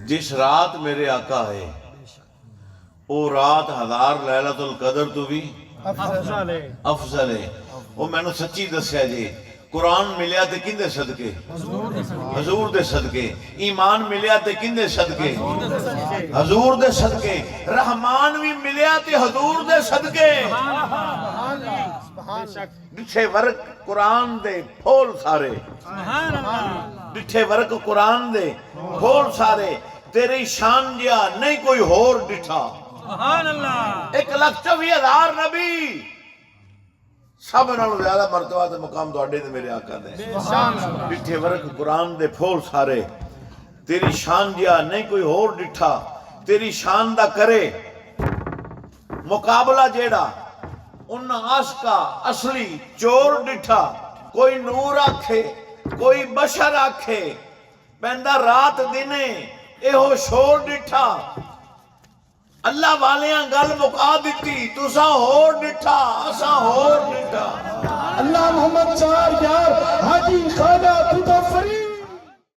جس رات میرے آقا ہے وہ رات 1000 لیلۃ القدر تو بھی افضل ہے۔ وہ میں نے سچی دسیا جی، قرآن ملیا تے کندے صدقے؟ حضور دے صدقے۔ ایمان ملیا تے کندے صدقے؟ حضور دے صدقے۔ رحمان بھی ملیا تے حضور دے صدقے۔ ڈٹھے ورک قرآن دے پھول سارے، ڈٹھے ورک قرآن دے پھول سارے، تیری شان جیا نہیں کوئی ہور ڈٹھا۔ 1,24,000 نبی، سب نالوں زیادہ مرتبہ تے مقام تواڈے تے میرے آقا دے۔ ڈٹھے ورک قرآن دے پھول سارے، تیری شان جیا نہیں کوئی ہور ڈٹھا۔ تیری شان دا کرے مقابلہ جیڑا انہاں عاشقا اصلی چور ڈٹھا۔ کوئی نور آکھے کوئی بشر آکھے، پہندہ رات دینے ایہو شور ڈٹھا۔ اللہ والیاں گل مکا دیتی، تساں ہور ڈٹھا اساں ہور ڈٹھا۔ اللہ محمد 4 یار حاجی خواجہ تو فرید